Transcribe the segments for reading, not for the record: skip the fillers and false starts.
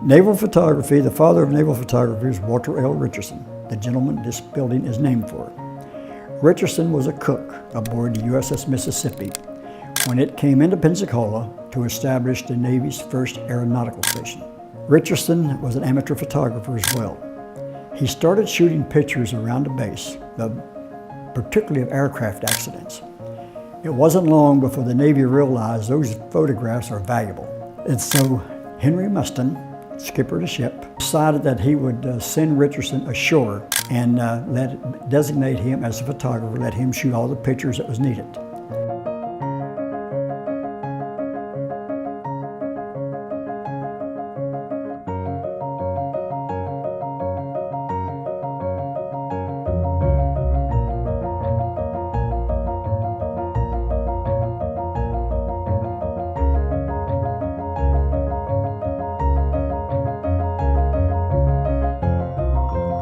Naval photography, the father of naval photography is Walter Richardson, the gentleman this building is named for. Richardson was a cook aboard the USS Mississippi when it came into Pensacola to establish the Navy's first aeronautical station. Richardson was an amateur photographer as well. He started shooting pictures around the base, particularly of aircraft accidents. It wasn't long before the Navy realized those photographs are valuable. And so Henry Muston, skipper of the ship, decided that he would send Richardson ashore and designate him as a photographer, let him shoot all the pictures that was needed.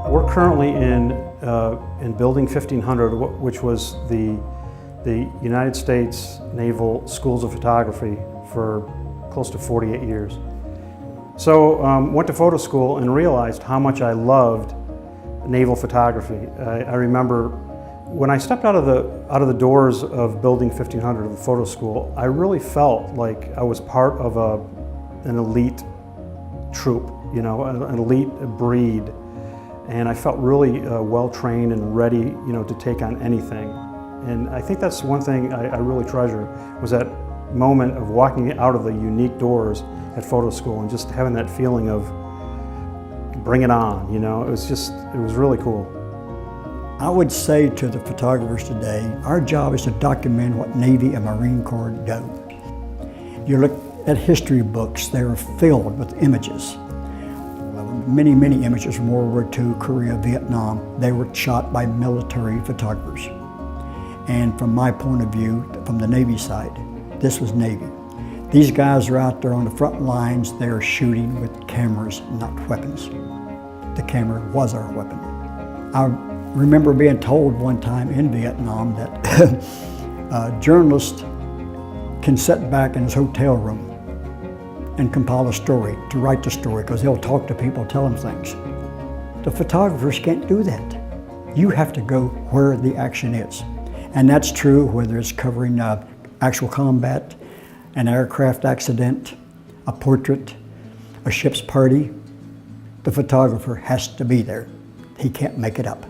We're currently in Building 1500, which was the United States Naval Schools of Photography for close to 48 years. So went to photo school and realized how much I loved naval photography. I remember when I stepped out of the doors of Building 1500 of the photo school, I really felt like I was part of an elite troop, you know, an elite breed. And I felt really well-trained and ready, you know, to take on anything. And I think that's one thing I really treasure, was that moment of walking out of the unique doors at photo school and just having that feeling of bring it on, you know. It was really cool. I would say to the photographers today, our job is to document what Navy and Marine Corps do. You look at history books, they are filled with images. Many, many images from World War II, Korea, Vietnam. They were shot by military photographers. And from my point of view, from the Navy side, this was Navy. These guys are out there on the front lines. They are shooting with cameras, not weapons. The camera was our weapon. I remember being told one time in Vietnam that a journalist can sit back in his hotel room and compile a story, to write the story, because he'll talk to people, tell them things. The photographers can't do that. You have to go where the action is. And that's true whether it's covering actual combat, an aircraft accident, a portrait, a ship's party. The photographer has to be there. He can't make it up.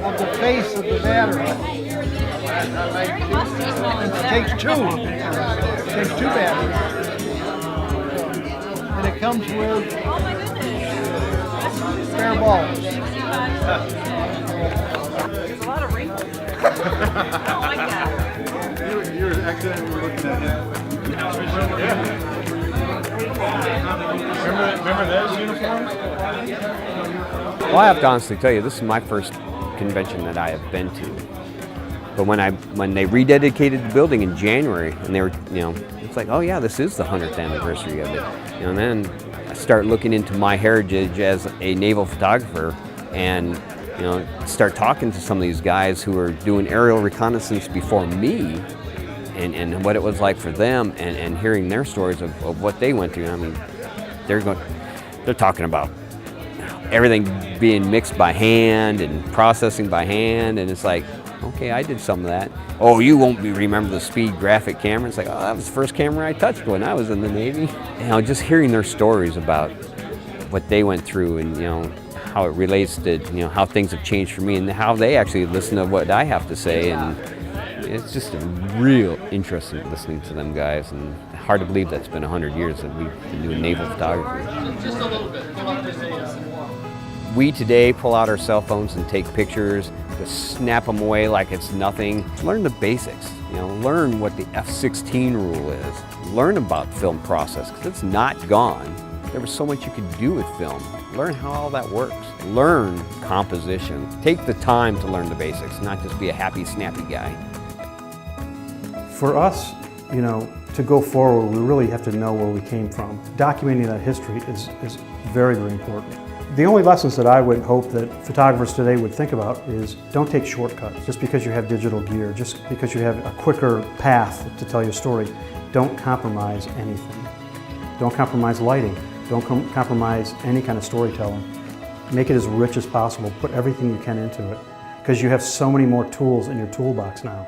Of the face of the battery. It takes two. It takes two batteries. And it comes with spare balls. There's a lot of wrinkles. I don't like that. You were accidentally looking at it. Yeah. Remember those uniforms? Well, I have to honestly tell you, this is my first convention that I have been to. But when they rededicated the building in January, and they were, you know, it's like, oh yeah, this is the 100th anniversary of it. You know, and then I start looking into my heritage as a naval photographer, and you know, start talking to some of these guys who are doing aerial reconnaissance before me, and what it was like for them, and hearing their stories of what they went through. I mean, they're talking about everything being mixed by hand and processing by hand, and it's like, okay, I did some of that. Oh, you won't remember the speed graphic camera. It's like, oh, that was the first camera I touched when I was in the Navy. You know, just hearing their stories about what they went through, and you know, how it relates to, you know, how things have changed for me, and how they actually listen to what I have to say, and it's just real interesting listening to them guys, and hard to believe that's been 100 years that we've been doing naval photography. Just a little bit. We today pull out our cell phones and take pictures, just snap them away like it's nothing. Learn the basics, you know, learn what the F-16 rule is. Learn about film process, because it's not gone. There was so much you could do with film. Learn how all that works. Learn composition. Take the time to learn the basics, not just be a happy, snappy guy. For us, you know, to go forward, we really have to know where we came from. Documenting that history is very, very important. The only lessons that I would hope that photographers today would think about is don't take shortcuts. Just because you have digital gear, just because you have a quicker path to tell your story, don't compromise anything. Don't compromise lighting. Don't compromise any kind of storytelling. Make it as rich as possible. Put everything you can into it because you have so many more tools in your toolbox now.